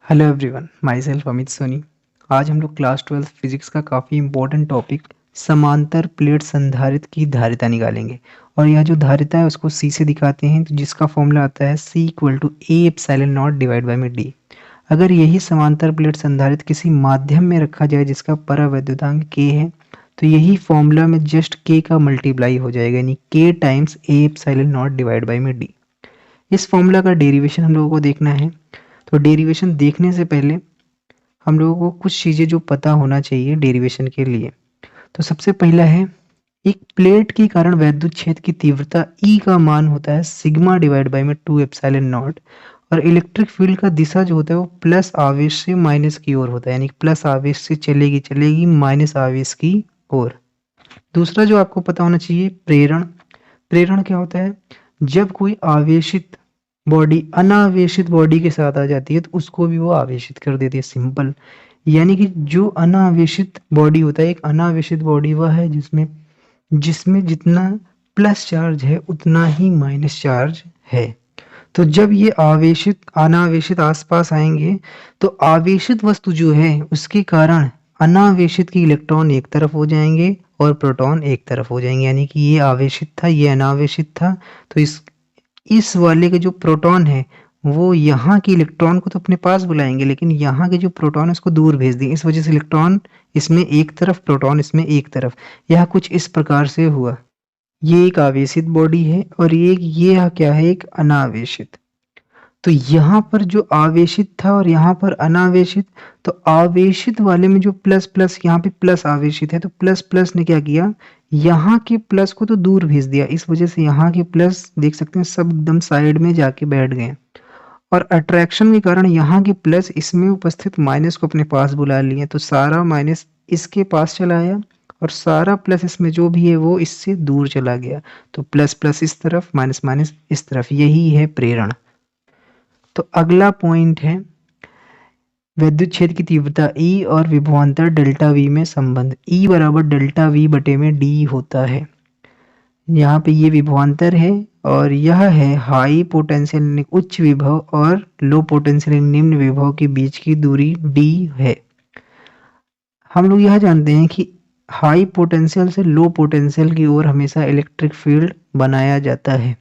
Hello everyone, my self Amit Soni. आज हम लोग क्लास 12 फिजिक्स का काफ़ी इंपॉर्टेंट टॉपिक समांतर प्लेट संधारित्र की धारिता निकालेंगे। और यह जो धारिता है उसको सी से दिखाते हैं, तो जिसका फॉर्मूला आता है C equal to A epsilon naught divide by में डी। अगर यही समांतर प्लेट संधारित्र किसी माध्यम में रखा जाए जिसका परावैद्युतांक k है, तो यही फॉर्मूला में जस्ट k का मल्टीप्लाई हो जाएगा, यानी k times A epsilon naught divide by में डी। इस फॉर्मूला का डेरिवेशन हम लोगों को देखना है। तो डेरिवेशन देखने से पहले हम लोगों को कुछ चीज़ें जो पता होना चाहिए डेरिवेशन के लिए। तो सबसे पहला है, एक प्लेट के कारण वैद्युत क्षेत्र की तीव्रता E का मान होता है सिग्मा डिवाइड बाई में 2 एप्सिलॉन नॉट। और इलेक्ट्रिक फील्ड का दिशा जो होता है वो प्लस आवेश से माइनस की ओर होता है, यानी प्लस आवेश से चलेगी माइनस आवेश की ओर। दूसरा जो आपको पता होना चाहिए, प्रेरण। प्रेरण क्या होता है? जब कोई आवेशित बॉडी अनावेशित बॉडी के साथ आ जाती है तो उसको भी वो आवेशित कर देती है, सिंपल। यानी कि जो अनावेशित बॉडी होता है, एक अनावेशित बॉडी वह है जिसमें जिसमें जितना प्लस चार्ज है उतना ही माइनस चार्ज है। तो जब ये आवेशित अनावेशित आसपास आएंगे तो आवेशित वस्तु जो है उसके कारण अनावेशित के इलेक्ट्रॉन एक तरफ हो जाएंगे और प्रोटॉन एक तरफ हो जाएंगे, यानी कि ये आवेशित था, ये अनावेशित था। तो इस वाले के जो प्रोटॉन है वो यहाँ के इलेक्ट्रॉन को तो अपने पास बुलाएंगे, लेकिन यहाँ के जो प्रोटॉन है उसको दूर भेज देंगे। इस वजह से इलेक्ट्रॉन इसमें एक तरफ, प्रोटॉन इसमें एक तरफ। यह कुछ इस प्रकार से हुआ। ये एक आवेशित बॉडी है और ये क्या है, एक अनावेशित। तो यहाँ पर जो आवेशित था और यहाँ पर अनावेशित, तो आवेशित वाले में जो प्लस प्लस, यहाँ पे प्लस आवेशित है तो प्लस प्लस ने क्या किया, यहाँ के प्लस को तो दूर भेज दिया। इस वजह से यहाँ के प्लस देख सकते हैं सब एकदम साइड में जाके बैठ गए। और अट्रैक्शन के कारण यहाँ के प्लस इसमें उपस्थित माइनस को अपने पास बुला लिए, तो सारा माइनस इसके पास चला आया और सारा प्लस इसमें जो भी है वो इससे दूर चला गया। तो प्लस प्लस इस तरफ, माइनस माइनस इस तरफ, यही है प्रेरण। तो अगला पॉइंट है विद्युत क्षेत्र की तीव्रता E और विभवांतर डेल्टा V में संबंध। E बराबर डेल्टा V बटे में D होता है। यहाँ पे ये विभवांतर है और यह है हाई पोटेंशियल उच्च विभव और लो पोटेंशियल निम्न विभव के बीच की दूरी D है। हम लोग यह जानते हैं कि हाई पोटेंशियल से लो पोटेंशियल की ओर हमेशा इलेक्ट्रिक फील्ड बनाया जाता है।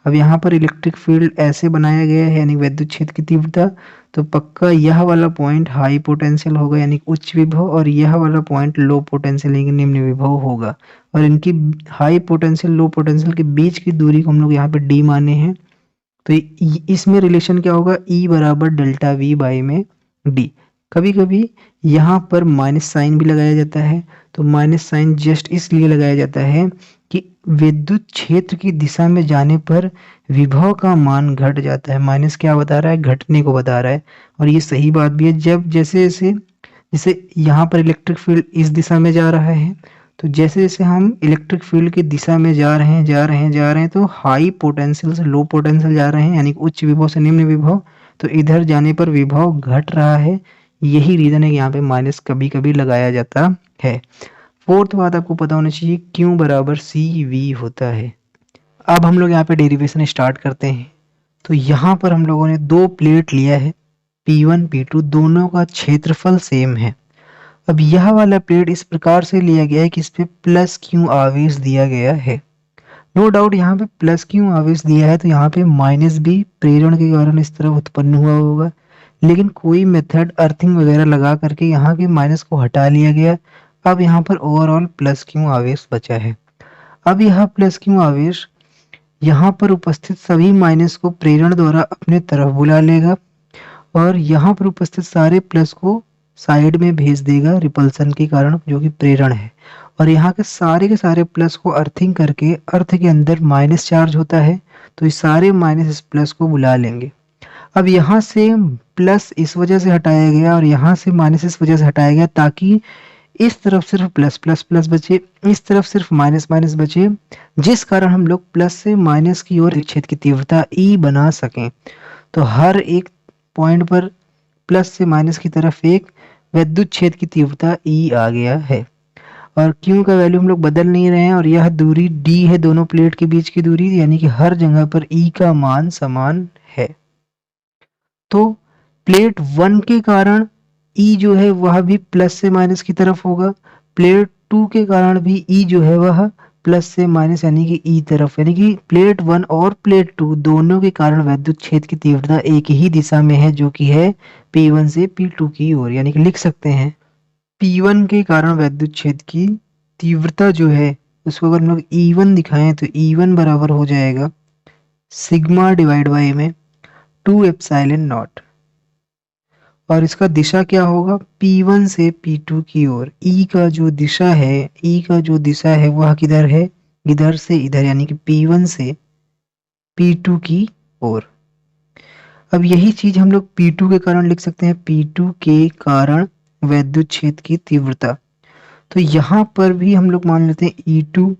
अब यहाँ पर इलेक्ट्रिक फील्ड ऐसे बनाया गया है, यानी विद्युत क्षेत्र की तीव्रता, तो पक्का यह वाला पॉइंट हाई पोटेंशियल होगा यानी उच्च विभव, और यह वाला पॉइंट लो पोटेंशियल यानी निम्न विभव होगा। और इनकी हाई पोटेंशियल लो पोटेंशियल के बीच की दूरी को हम लोग यहाँ पे डी माने हैं। तो इसमें रिलेशन क्या होगा, E बराबर डेल्टा वी बाई में डी। कभी कभी यहाँ पर माइनस साइन भी लगाया जाता है, तो माइनस साइन जस्ट इसलिए लगाया जाता है कि विद्युत क्षेत्र की दिशा में जाने पर विभव का मान घट जाता है। माइनस क्या बता रहा है, घटने को बता रहा है। और ये सही बात भी है, जब जैसे जैसे जैसे यहाँ पर इलेक्ट्रिक फील्ड इस दिशा में जा रहा है, तो जैसे जैसे हम इलेक्ट्रिक फील्ड की दिशा में जा रहे हैं तो हाई पोटेंशियल से लो पोटेंशियल जा रहे हैं, यानी उच्च विभव से निम्न विभव। तो इधर जाने पर विभव घट रहा है। यही रीजन है कि यहाँ पे माइनस कभी कभी लगाया जाता है। फोर्थ बात आपको पता होना चाहिए, Q बराबर CV होता है। अब हम लोग यहाँ पे डेरिवेशन स्टार्ट करते हैं। तो यहाँ पर हम लोगों ने दो प्लेट लिया है, P1 P2, दोनों का क्षेत्रफल सेम है। अब यह वाला प्लेट इस प्रकार से लिया गया है कि इस पे प्लस Q आवेश दिया गया है। नो डाउट यहाँ पे प्लस Q आवेश दिया है तो यहाँ पे माइनस भी प्रेरण के कारण इस तरह उत्पन्न हुआ होगा, लेकिन कोई मेथड अर्थिंग वगैरह लगा करके यहाँ के माइनस को हटा लिया गया। अब यहाँ पर ओवरऑल प्लस Q आवेश बचा है। अब यह प्लस Q आवेश यहाँ पर उपस्थित सभी माइनस को प्रेरण द्वारा अपने तरफ बुला लेगा और यहाँ पर उपस्थित सारे प्लस को साइड में भेज देगा रिपल्सन के कारण, जो कि प्रेरण है। और यहाँ के सारे प्लस को अर्थिंग करके अर्थ के अंदर माइनस चार्ज होता है, तो इस सारे माइनस इस प्लस को बुला लेंगे। अब यहाँ से प्लस इस वजह से हटाया गया और यहाँ से माइनस इस वजह से हटाया गया ताकि इस तरफ सिर्फ प्लस प्लस प्लस बचे, इस तरफ सिर्फ माइनस माइनस बचे, जिस कारण हम लोग प्लस से माइनस की ओर क्षेत्र की तीव्रता E बना सकें। तो हर एक पॉइंट पर प्लस से माइनस की तरफ एक विद्युत क्षेत्र की तीव्रता E आ गया है। और Q का वैल्यू हम लोग बदल नहीं रहे हैं और यह दूरी D है, दोनों प्लेट के बीच की दूरी, यानी कि हर जगह पर E का मान समान है। तो प्लेट 1 के कारण ई जो है वह भी प्लस से माइनस की तरफ होगा, प्लेट 2 के कारण भी ई जो है वह प्लस से माइनस यानी कि ई तरफ, यानी कि प्लेट 1 और प्लेट 2 दोनों के कारण वैद्युत क्षेत्र की तीव्रता एक ही दिशा में है, जो कि है P1 से P2 की ओर। यानी कि लिख सकते हैं P1 के कारण वैद्युत क्षेत्र की तीव्रता जो है उसको अगर हम लोग E1 दिखाएं तो E1 बराबर हो जाएगा सिग्मा डिवाइड बाई में 2 एप्सिलॉन नॉट, और इसका दिशा क्या होगा P1 से P2 की ओर। E का जो दिशा है, E का जो दिशा है वह किधर है, इधर से इधर, यानी कि P1 से P2 की ओर। अब यही चीज हम लोग P2 के कारण लिख सकते हैं, P2 के कारण वैद्युत क्षेत्र की तीव्रता। तो यहाँ पर भी हम लोग मान लेते हैं E2,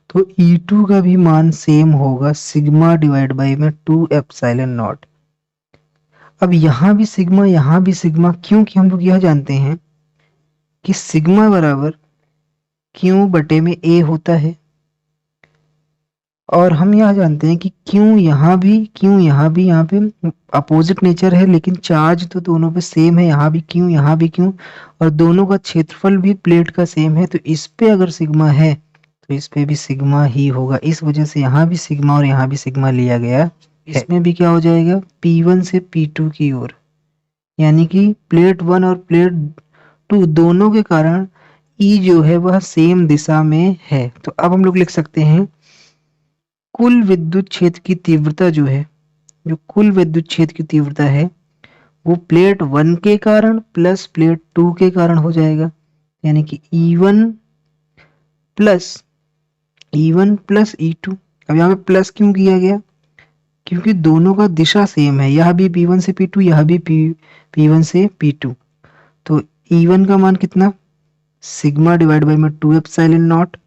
तो E2 का भी मान सेम होगा सिग्मा डिवाइड बाई में 2 एप्सिलॉन नॉट। अब यहाँ भी सिग्मा, क्योंकि हम लोग यह जानते हैं कि सिग्मा बराबर क्यू बटे में ए होता है, और हम यह जानते हैं कि क्यू यहाँ भी यहाँ पे अपोजिट नेचर है, लेकिन चार्ज तो दोनों पे सेम है, यहाँ भी क्यू, और दोनों का क्षेत्रफल भी प्लेट का सेम है, तो इस पे अगर सिग्मा है तो इस पे भी सिग्मा ही होगा। इस वजह से यहाँ भी सिग्मा और यहाँ भी सिग्मा लिया गया है। इसमें भी क्या हो जाएगा P1 से P2 की ओर, यानी कि प्लेट 1 और प्लेट 2 दोनों के कारण E जो है वह सेम दिशा में है। तो अब हम लोग लिख सकते हैं कुल विद्युत क्षेत्र की तीव्रता जो है, जो कुल विद्युत क्षेत्र की तीव्रता है वो प्लेट 1 के कारण प्लस प्लेट 2 के कारण हो जाएगा, यानी कि E1 प्लस E2। अब यहाँ पे प्लस क्यों किया गया, क्योंकि दोनों का दिशा सेम है, यह भी P1 से P2, यह भी P1 से P2। तो E1 का मान कितना सिग्मा डिवाइड बाई में 2 एप्सिलॉन नॉट,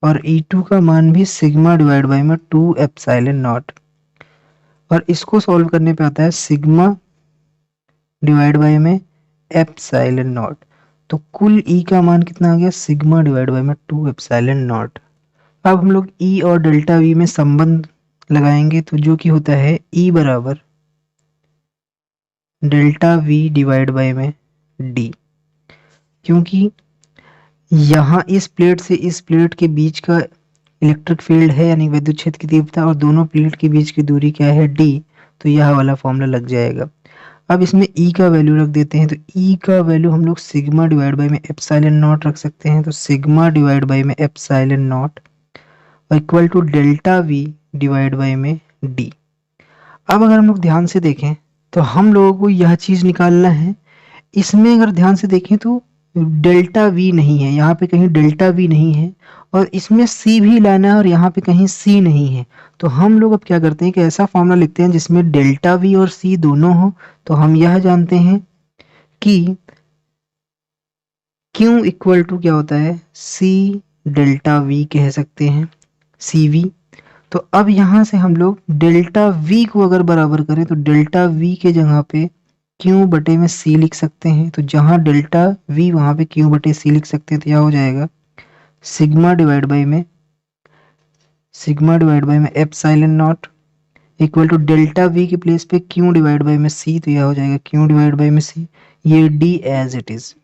और E2 का मान भी सिग्मा डिवाइड बाई में 2 एप्सिलॉन नॉट, और इसको सॉल्व करने पे आता है सिग्मा डिवाइड बाई में एप्सिलॉन नॉट। तो कुल E का मान कितना आ गया सिग्मा डिवाइड बाई में 2 एप्सिलॉन नॉट। अब हम लोग E और डेल्टा V में संबंध लगाएंगे, तो जो कि होता है E बराबर डेल्टा V डिवाइड बाई में D, क्योंकि यहाँ इस प्लेट से इस प्लेट के बीच का इलेक्ट्रिक फील्ड है, यानी विद्युत क्षेत्र की तीव्रता, और दोनों प्लेट के बीच की दूरी क्या है D, तो यह वाला फॉर्मूला लग जाएगा। अब इसमें E का वैल्यू रख देते हैं, तो E का वैल्यू हम लोग सिग्मा डिवाइड बाई में एप्सिलॉन नॉट रख सकते हैं, तो सिग्मा डिवाइड बाई में epsilon naught equal to delta V divide by में D। अब अगर हम लोग ध्यान से देखें तो हम लोगों को यह चीज़ निकालना है, इसमें अगर ध्यान से देखें तो डेल्टा V नहीं है, यहाँ पे कहीं डेल्टा V नहीं है, और इसमें C भी लाना है और यहाँ पे कहीं C नहीं है। तो हम लोग अब क्या करते हैं कि ऐसा फॉर्मूला लिखते हैं जिसमें डेल्टा V और C दोनों हो। तो हम यह जानते हैं कि Q इक्वल टू क्या होता है C डेल्टा V कह सकते हैं, CV। तो अब यहाँ से हम लोग डेल्टा V को अगर बराबर करें तो डेल्टा V के जगह पे Q बटे में C लिख सकते हैं। तो जहाँ डेल्टा V वहाँ पे Q बटे C लिख सकते हैं, तो यह हो जाएगा सिग्मा डिवाइड बाई में epsilon naught equal to delta V के प्लेस पे Q डिवाइड बाई में C, तो यह हो जाएगा Q डिवाइड बाई में C, ये D एज इट इज।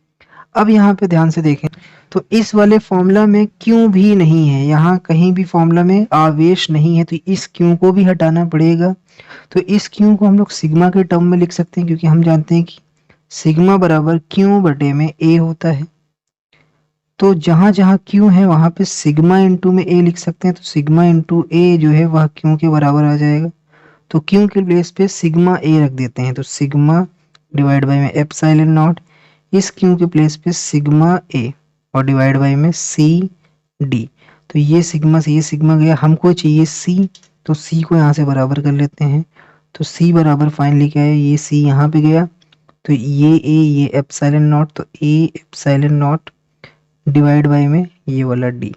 अब यहाँ पे ध्यान से देखें तो इस वाले फॉर्मूला में क्यू भी नहीं है, यहाँ कहीं भी फॉर्मूला में आवेश नहीं है, तो इस क्यू को भी हटाना पड़ेगा। तो इस क्यू को हम लोग सिग्मा के टर्म में लिख सकते हैं, क्योंकि हम जानते हैं कि सिग्मा बराबर क्यू बटे में ए होता है। तो जहाँ जहाँ क्यू है वहाँ पे सिग्मा इंटू में ए लिख सकते हैं, तो सिग्मा इंटू ए जो है वह क्यू के बराबर आ जाएगा। तो क्यू के प्लेस पे सिग्मा ए रख देते हैं, तो सिग्मा डिवाइड बाई में एप्सिलॉन नॉट, इस क्यू के प्लेस पे सिग्मा ए और डिवाइड बाई में सी डी। तो ये सिग्मा से ये सिग्मा गया, हमको चाहिए सी, तो सी को यहाँ से बराबर कर लेते हैं। तो सी बराबर फाइनली क्या है, ये सी यहाँ पे गया, तो ये ए ये एप्सिलॉन नॉट, तो ए एप्सिलॉन नॉट डिवाइड बाई में ये वाला डी।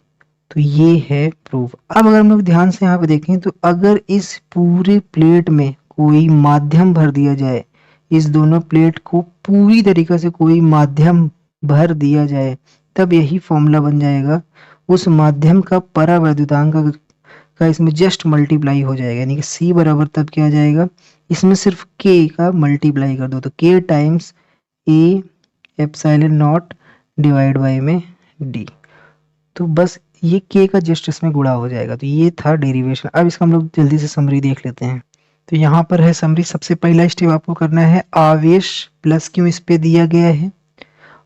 तो ये है प्रूफ। अब अगर हम लोग ध्यान से यहाँ पे देखें तो अगर इस पूरे प्लेट में कोई माध्यम भर दिया जाए, इस दोनों प्लेट को पूरी तरीके से कोई माध्यम भर दिया जाए, तब यही फॉर्मूला बन जाएगा उस माध्यम का परावैद्युतांक का इसमें जस्ट मल्टीप्लाई हो जाएगा, यानी कि सी बराबर तब क्या आ जाएगा, इसमें सिर्फ के का मल्टीप्लाई कर दो तो के times A epsilon naught divide by में डी, तो बस ये के का जस्ट इसमें गुणा हो जाएगा। तो ये था डेरिवेशन। अब इसका हम लोग जल्दी से समरी देख लेते हैं। तो यहाँ पर है समरी। सबसे पहला स्टेप आपको करना है, आवेश प्लस क्यों इस पे दिया गया है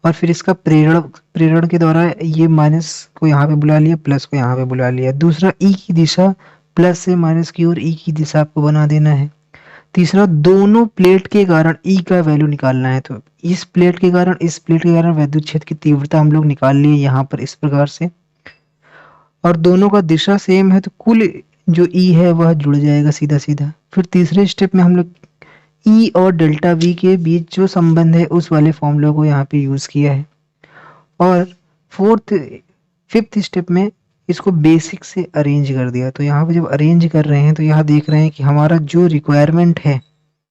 और फिर इसका प्रेरण प्रेरण के द्वारा ये माइनस को यहाँ पे बुला लिया, प्लस को यहाँ पे बुला लिया। दूसरा ई की दिशा प्लस से माइनस की ओर ई की दिशा आपको बना देना है। तीसरा, दोनों प्लेट के कारण ई का वैल्यू निकालना है। तो इस प्लेट के कारण इस प्लेट के कारण विद्युत क्षेत्र की तीव्रता हम लोग निकाल लिए यहाँ पर इस प्रकार से, और दोनों का दिशा सेम है तो कुल जो ई है वह जुड़ जाएगा सीधा सीधा। फिर तीसरे स्टेप में हम लोग ई और डेल्टा वी के बीच जो संबंध है उस वाले फॉर्मूला को यहाँ पे यूज किया है। और फिफ्थ स्टेप में इसको बेसिक से अरेंज कर दिया। तो यहाँ पे जब अरेंज कर रहे हैं तो यहाँ देख रहे हैं कि हमारा जो रिक्वायरमेंट है,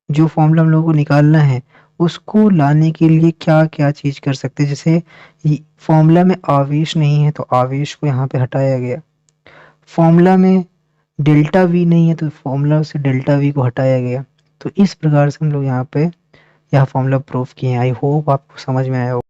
जो फॉर्मूला हम लोगों को निकालना है, उसको लाने के लिए क्या क्या चीज कर सकते हैं। जैसे फॉर्मूला में आवेश नहीं है तो आवेश को यहाँ पे हटाया गया, फॉर्मूला में डेल्टा वी नहीं है तो फॉर्मूला से डेल्टा वी को हटाया गया। तो इस प्रकार से हम लोग यहाँ पे यह फॉर्मूला प्रूफ किए हैं। आई होप आपको समझ में आया हो।